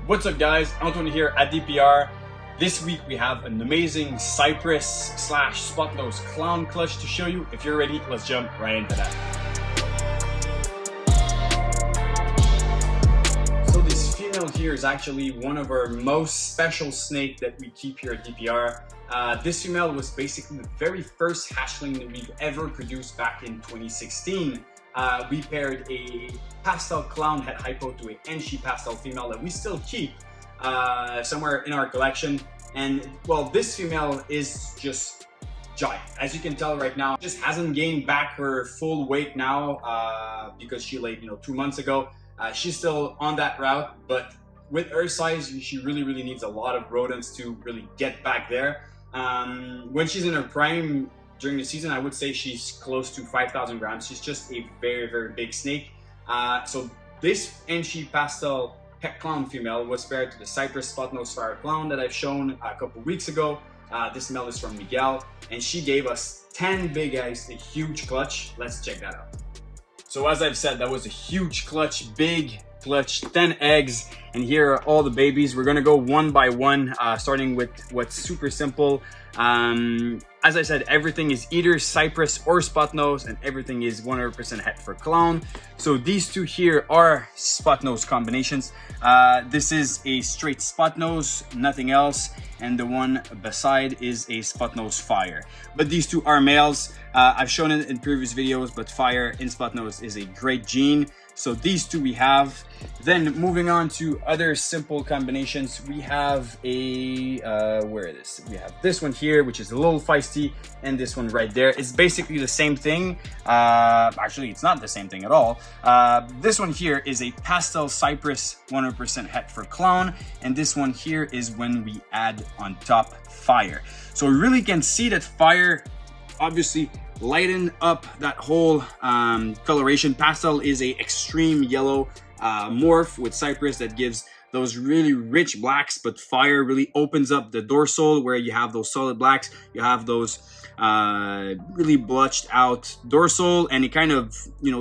What's up guys, Anthony here at DPR. This week we have an amazing Cypress / spot nose clown clutch to show you. If you're ready, let's jump right into that. So this female here is actually one of our most special snake that we keep here at DPR. This female was basically the very first hatchling that we've ever produced back in 2016. We paired a pastel clown head hypo to a Enchi pastel female that we still keep somewhere in our collection. And well, this female is just giant. As you can tell right now, just hasn't gained back her full weight now because she laid 2 months ago. She's still on that route, but with her size, she really needs a lot of rodents to really get back there. When she's in her prime, during the season, I would say she's close to 5,000 grams. She's just a very big snake. So this Enchi pastel pet clown female was paired to the Cypress spot nose fire clown that I've shown a couple weeks ago. This male is from Miguel, and she gave us 10 big eggs, a huge clutch. Let's check that out. So as I've said, that was a huge clutch, big clutch, 10 eggs, and here are all the babies. We're gonna go one by one, starting with what's super simple. As I said, everything is either Cypress or spot nose, and everything is 100% het for clown. So these two here are spot nose combinations. This is a straight spot nose, nothing else, and the one beside is a spot nose fire. But these two are males. I've shown it in previous videos, but fire in spot nose is a great gene. So these two we have. Then moving on to other simple combinations, we have a where is this? We have this one here, which is a little feisty, and this one right there. It's basically the same thing. Actually, it's not the same thing at all. This one here is a pastel Cypress 100% het for clown, and this one here is when we add on top fire. So we really can see that fire obviously lighten up that whole coloration. Pastel is a extreme yellow morph with Cypress that gives those really rich blacks, but fire really opens up the dorsal where you have those solid blacks. You have those really blotched out dorsal, and it kind of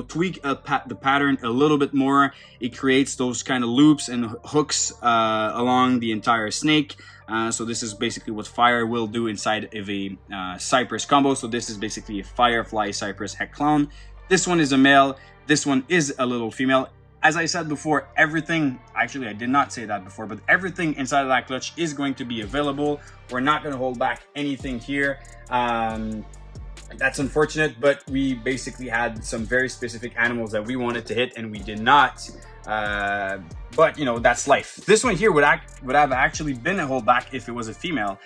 tweak the pattern a little bit more. It creates those kind of loops and hooks along the entire snake. So this is basically what fire will do inside of a Cypress combo. So this is basically a firefly Cypress het clown. This one is a male, this one is a little female. As I said before, everything, actually I did not say that before, but everything inside of that clutch is going to be available. We're not going to hold back anything here. That's unfortunate, but we basically had some very specific animals that we wanted to hit and we did not. But that's life. This one here would have actually been a holdback if it was a female.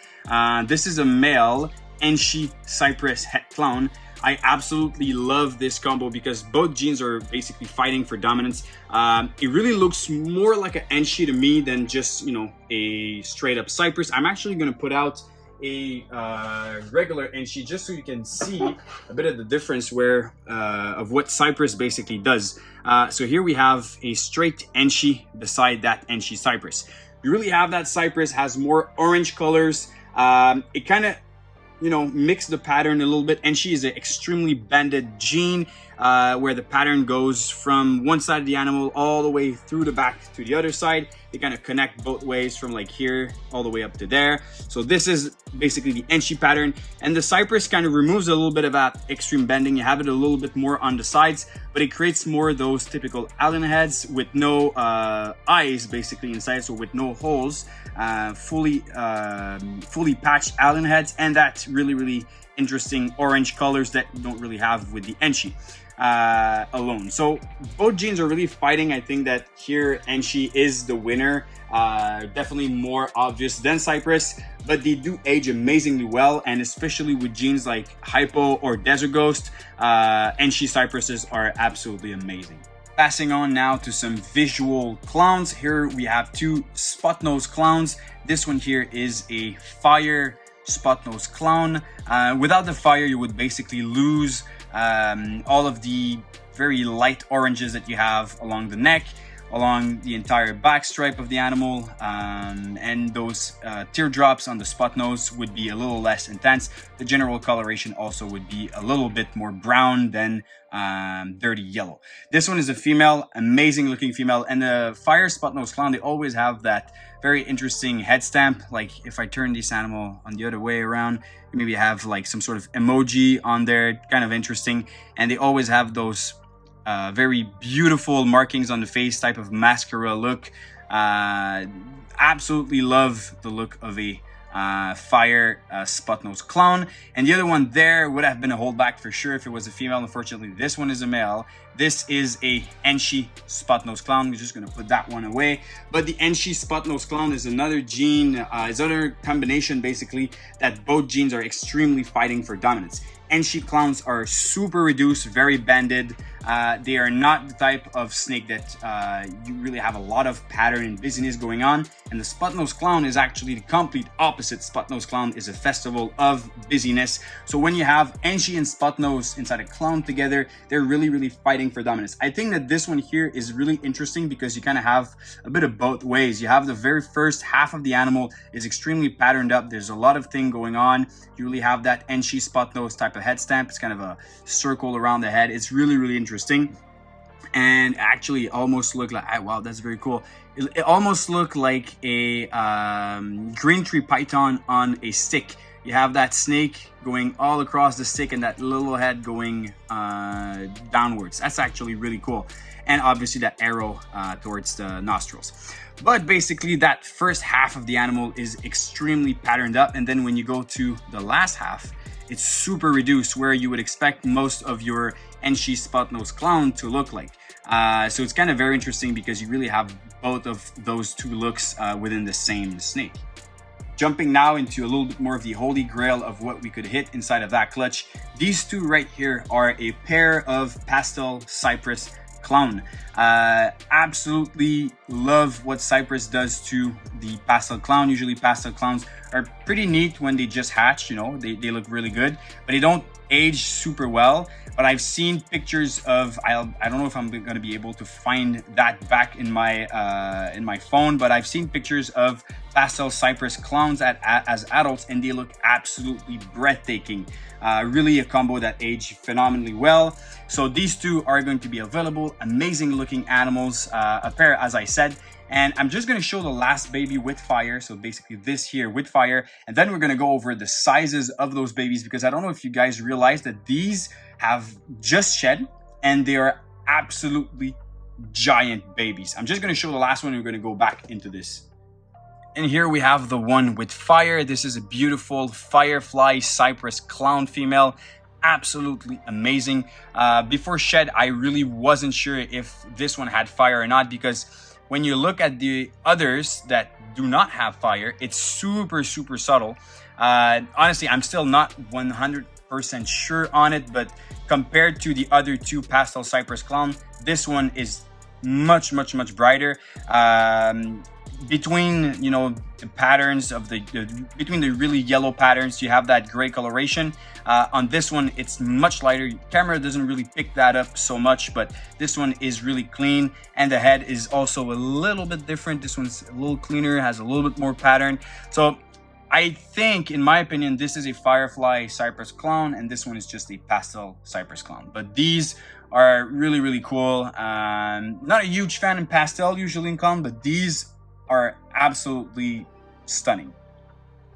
This is a male Enchi Cypress het clown. I absolutely love this combo because both genes are basically fighting for dominance. It really looks more like an Enchi to me than just a straight up Cypress. I'm actually going to put out a regular Enchi just so you can see a bit of the difference of what Cypress basically does. So here we have a straight Enchi beside that Enchi Cypress. You really have that Cypress has more orange colors. It kind of mix the pattern a little bit. Enchi is an extremely banded gene where the pattern goes from one side of the animal all the way through the back to the other side. They kind of connect both ways from like here all the way up to there. So this is basically the Enchi pattern, and the Cypress kind of removes a little bit of that extreme bending. You have it a little bit more on the sides, but it creates more of those typical alien heads with no eyes basically inside, so with no holes, fully patched alien heads, and that really interesting orange colors that you don't really have with the Enchi alone. So both genes are really fighting. I think that here Enchi is the winner, definitely more obvious than Cypress, but they do age amazingly well, and especially with genes like Hypo or Desert Ghost, Enchi Cypresses are absolutely amazing. Passing on now to some visual clowns. Here we have two spot nose clowns. This one here is a fire spot nose clown. Without the fire, you would basically lose all of the very light oranges that you have along the neck. along the entire back stripe of the animal, and those teardrops on the spot nose would be a little less intense. The general coloration also would be a little bit more brown than dirty yellow. This one is a female, amazing looking female, and the fire spot nose clown, they always have that very interesting head stamp. Like if I turn this animal on the other way around, maybe have like some sort of emoji on there, kind of interesting. And they always have those very beautiful markings on the face, type of mascara look. Absolutely love the look of a fire spot nose clown. And the other one there would have been a holdback for sure if it was a female. Unfortunately, this one is a male. This is a Enchi spot nose clown. We're just gonna put that one away. But the Enchi spot nose clown is another gene, is another combination basically that both genes are extremely fighting for dominance. Enchi clowns are super reduced, very banded. They are not the type of snake that you really have a lot of pattern and busyness going on. And the spot nose clown is actually the complete opposite. Spot nose clown is a festival of busyness. So when you have Enchi and spot nose inside a clown together, they're really fighting for dominance. I think that this one here is really interesting because you kind of have a bit of both ways. You have the very first half of the animal is extremely patterned up. There's a lot of thing going on. You really have that Enchi spot nose type of head stamp. It's kind of a circle around the head. It's really interesting. And actually almost look like, wow, that's very cool. It almost looked like a green tree python on a stick. You have that snake going all across the stick and that little head going downwards. That's actually really cool. And obviously that arrow towards the nostrils. But basically that first half of the animal is extremely patterned up. And then when you go to the last half, it's super reduced, where you would expect most of your Enchi spot nose clown to look like. So it's kind of very interesting because you really have both of those two looks within the same snake. Jumping now into a little bit more of the holy grail of what we could hit inside of that clutch. These two right here are a pair of Pastel Cypress clown. Absolutely love what Cypress does to the Pastel clown. Usually Pastel clowns are pretty neat when they just hatch, you know, they look really good, but they don't age super well. But I've seen pictures of, I don't know if I'm going to be able to find that back in my phone, but I've seen pictures of Pastel Cypress clowns as adults, and they look absolutely breathtaking. Really a combo that age phenomenally well. So these two are going to be available. Amazing looking animals, a pair, as I said. And I'm just going to show the last baby with fire. So basically this here with fire. And then we're going to go over the sizes of those babies, because I don't know if you guys realize that these have just shed and they are absolutely giant babies. I'm just going to show the last one and we're going to go back into this. And here we have the one with fire. This is a beautiful Firefly Cypress clown female. Absolutely amazing. Before shed, I really wasn't sure if this one had fire or not, because when you look at the others that do not have fire, it's super subtle. Honestly, I'm still not 100% sure on it, but compared to the other two Pastel Cypress clown, this one is much brighter. Between, you know, the patterns of between the really yellow patterns, you have that gray coloration. On this one, it's much lighter. Camera doesn't really pick that up so much, but this one is really clean, and the head is also a little bit different. This one's a little cleaner, has a little bit more pattern. So I think, in my opinion, this is a Firefly Cypress clown, and this one is just a Pastel Cypress clown. But these are really cool. Not a huge fan in pastel usually in clown, but these are absolutely stunning.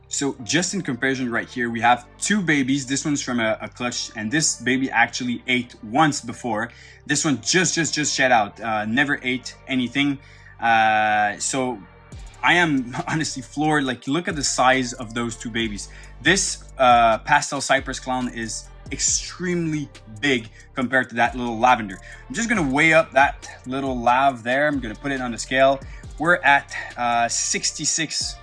So just in comparison right here, we have two babies. This one's from a clutch, and this baby actually ate once before. This one just shed out, never ate anything. So I am honestly floored. Like, look at the size of those two babies. This Pastel Cypress clown is extremely big compared to that little lavender. I'm just gonna weigh up that little lav there. I'm gonna put it on the scale. We're at 66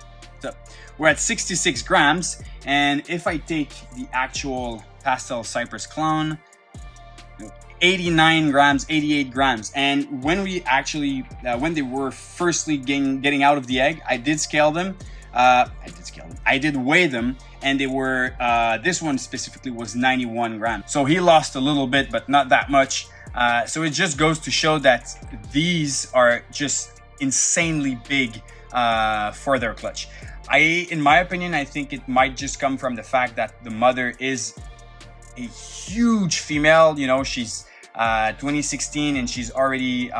grams, and if I take the actual Pastel Cypress clown, 89 grams, 88 grams. And when we actually, when they were firstly getting out of the egg, I did scale them. I did weigh them, and they were, this one specifically was 91 grams. So he lost a little bit, but not that much. So it just goes to show that these are just insanely big for their clutch. In my opinion, I think it might just come from the fact that the mother is a huge female. You know, she's 2016 and she's already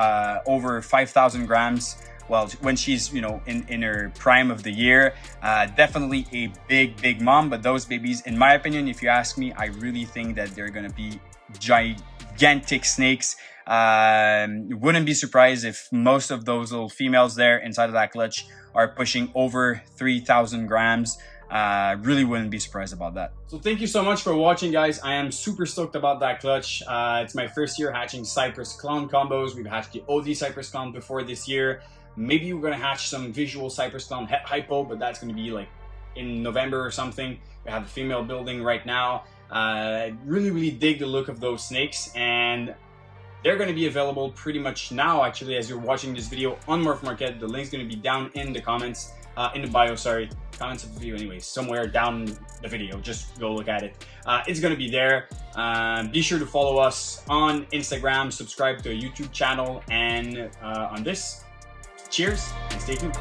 over 5,000 grams. Well, when she's, you know, in her prime of the year, definitely a big mom. But those babies, in my opinion, if you ask me, I really think that they're gonna be gigantic snakes. Wouldn't be surprised if most of those little females there inside of that clutch are pushing over 3,000 grams. Really wouldn't be surprised about that. So thank you so much for watching, guys. I am super stoked about that clutch. It's my first year hatching Cypress clown combos. We've hatched the OD Cypress clown before this year. Maybe we're gonna hatch some visual Cypress clown hypo, but that's gonna be like in November or something. We have a female building right now. Really dig the look of those snakes, and they're going to be available pretty much now, actually, as you're watching this video on Morph Market. The link's going to be down in the comments, in the bio, sorry, comments of the video anyways, somewhere down the video. Just go look at it. It's going to be there. Be sure to follow us on Instagram, subscribe to our YouTube channel, and on this, cheers and stay tuned.